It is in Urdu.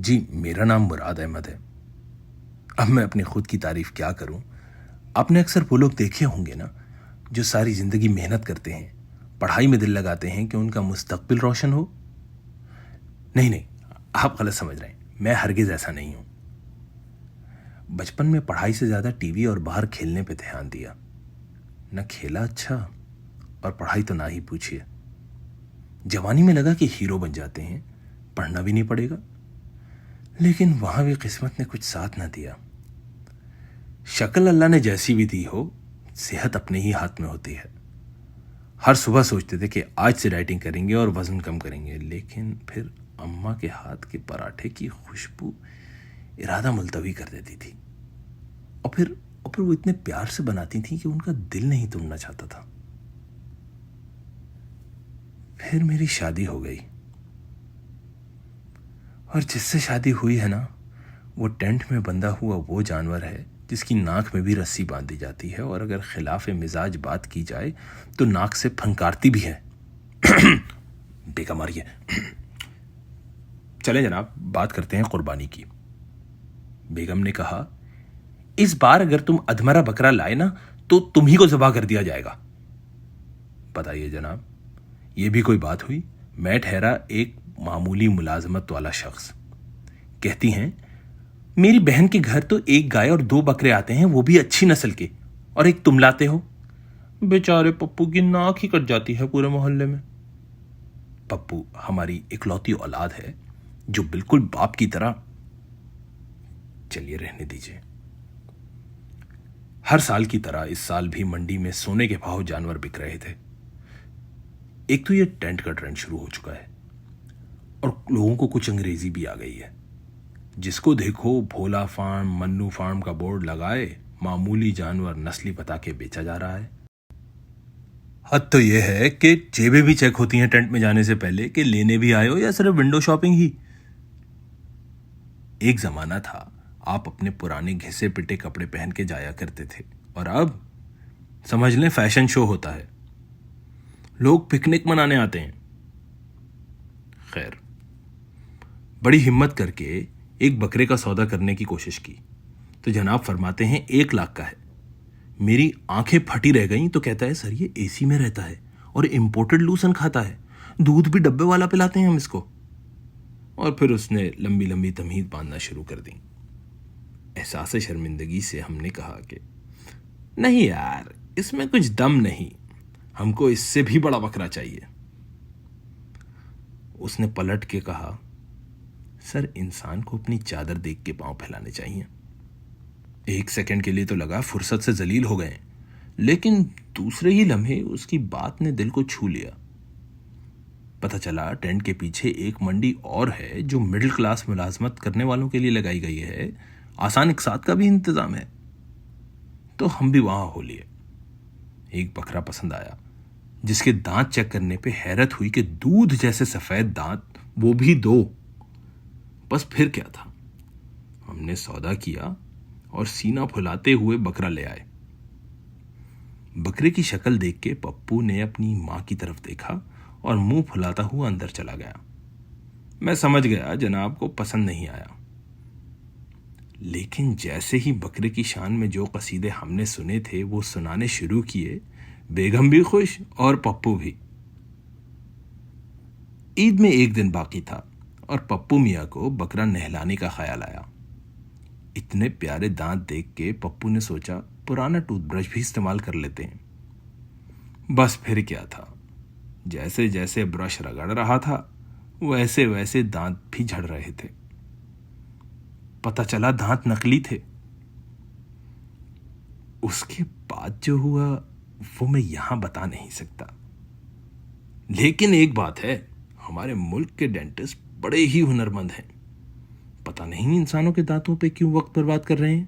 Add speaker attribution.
Speaker 1: جی میرا نام مراد احمد ہے۔ اب میں اپنی خود کی تعریف کیا کروں؟ آپ نے اکثر وہ لوگ دیکھے ہوں گے نا جو ساری زندگی محنت کرتے ہیں، پڑھائی میں دل لگاتے ہیں کہ ان کا مستقبل روشن ہو۔ نہیں، آپ غلط سمجھ رہے ہیں، میں ہرگز ایسا نہیں ہوں۔ بچپن میں پڑھائی سے زیادہ ٹی وی اور باہر کھیلنے پہ دھیان دیا، نہ کھیلا اچھا اور پڑھائی تو نہ ہی پوچھیے۔ جوانی میں لگا کہ ہیرو بن جاتے ہیں، پڑھنا بھی نہیں پڑے گا، لیکن وہاں بھی قسمت نے کچھ ساتھ نہ دیا۔ شکل اللہ نے جیسی بھی دی ہو، صحت اپنے ہی ہاتھ میں ہوتی ہے۔ ہر صبح سوچتے تھے کہ آج سے ڈائٹنگ کریں گے اور وزن کم کریں گے، لیکن پھر اماں کے ہاتھ کے پراٹھے کی خوشبو ارادہ ملتوی کر دیتی تھی، اور پھر وہ اتنے پیار سے بناتی تھیں کہ ان کا دل نہیں توڑنا چاہتا تھا۔ پھر میری شادی ہو گئی، اور جس سے شادی ہوئی ہے نا، وہ ٹینٹ میں بندھا ہوا وہ جانور ہے جس کی ناک میں بھی رسی باندھ دی جاتی ہے، اور اگر خلاف مزاج بات کی جائے تو ناک سے پھنکارتی بھی ہے۔ بیگم آ رہی ہے۔ چلیں جناب، بات کرتے ہیں قربانی کی۔ بیگم نے کہا، اس بار اگر تم ادھمرا بکرا لائے نا تو تم ہی کو ذبح کر دیا جائے گا۔ بتائیے جناب، یہ بھی کوئی بات ہوئی؟ میں ٹھہرا ایک معمولی ملازمت والا شخص۔ کہتی ہیں، میری بہن کے گھر تو ایک گائے اور 2 بکرے آتے ہیں، وہ بھی اچھی نسل کے، اور ایک تم لاتے ہو۔ بیچارے پپو کی ناک ہی کٹ جاتی ہے پورے محلے میں۔ پپو ہماری اکلوتی اولاد ہے جو بالکل باپ کی طرح۔ چلیے رہنے دیجیے۔ ہر سال کی طرح اس سال بھی منڈی میں سونے کے بھاؤ جانور بک رہے تھے۔ ایک تو یہ ٹینٹ کا ٹرینڈ شروع ہو چکا ہے، اور لوگوں کو کچھ انگریزی بھی آ گئی ہے۔ جس کو دیکھو بھولا فارم، منو فارم کا بورڈ لگائے، معمولی جانور نسلی بتا کے بیچا جا رہا ہے۔ حد تو یہ ہے کہ جیبیں بھی چیک ہوتی ہیں ٹینٹ میں جانے سے پہلے کہ لینے بھی آئے ہو یا صرف ونڈو شاپنگ ہی۔ ایک زمانہ تھا آپ اپنے پرانے گھسے پٹے کپڑے پہن کے جایا کرتے تھے، اور اب سمجھ لیں فیشن شو ہوتا ہے، لوگ پکنک منانے آتے ہیں۔ خیر، بڑی ہمت کر کے ایک بکرے کا سودا کرنے کی کوشش کی تو جناب فرماتے ہیں 1 لاکھ کا ہے۔ میری آنکھیں پھٹی رہ گئیں تو کہتا ہے، سر یہ اے سی میں رہتا ہے اور امپورٹڈ لوسن کھاتا ہے، دودھ بھی ڈبے والا پلاتے ہیں ہم اس کو۔ اور پھر اس نے لمبی تمہید باندھنا شروع کر دی۔ احساس شرمندگی سے ہم نے کہا کہ نہیں یار، اس میں کچھ دم نہیں، ہم کو اس سے بھی بڑا بکرا چاہیے۔ اس نے پلٹ کے کہا، سر انسان کو اپنی چادر دیکھ کے پاؤں پھیلانے چاہیے۔ 1 سیکنڈ کے لیے تو لگا فرصت سے ذلیل ہو گئے، لیکن دوسرے ہی لمحے اس کی بات نے دل کو چھو لیا۔ پتہ چلا ٹینٹ کے پیچھے ایک منڈی اور ہے جو مڈل کلاس ملازمت کرنے والوں کے لیے لگائی گئی ہے، آسان اقساط کا بھی انتظام ہے۔ تو ہم بھی وہاں ہو لیے۔ ایک بکرا پسند آیا جس کے دانت چیک کرنے پہ حیرت ہوئی کہ دودھ جیسے سفید دانت، وہ بھی 2۔ بس پھر کیا تھا، ہم نے سودا کیا اور سینہ پھلاتے ہوئے بکرا لے آئے۔ بکرے کی شکل دیکھ کے پپو نے اپنی ماں کی طرف دیکھا اور منہ پھلاتا ہوا اندر چلا گیا۔ میں سمجھ گیا جناب کو پسند نہیں آیا، لیکن جیسے ہی بکرے کی شان میں جو قصیدے ہم نے سنے تھے وہ سنانے شروع کیے، بیگم بھی خوش اور پپو بھی۔ عید میں 1 دن باقی تھا اور پپو میاں کو بکرا نہلانے کا خیال آیا۔ اتنے پیارے دانت دیکھ کے پپو نے سوچا پرانا ٹوتھ برش بھی استعمال کر لیتے ہیں۔ بس پھر کیا تھا، جیسے جیسے برش رگڑ رہا تھا ویسے ویسے دانت بھی جھڑ رہے تھے۔ پتہ چلا دانت نقلی تھے۔ اس کے بعد جو ہوا وہ میں یہاں بتا نہیں سکتا، لیکن ایک بات ہے، ہمارے ملک کے ڈینٹسٹ بڑے ہی ہنرمند ہیں۔ پتہ نہیں انسانوں کے دانتوں پہ کیوں وقت برباد کر رہے ہیں۔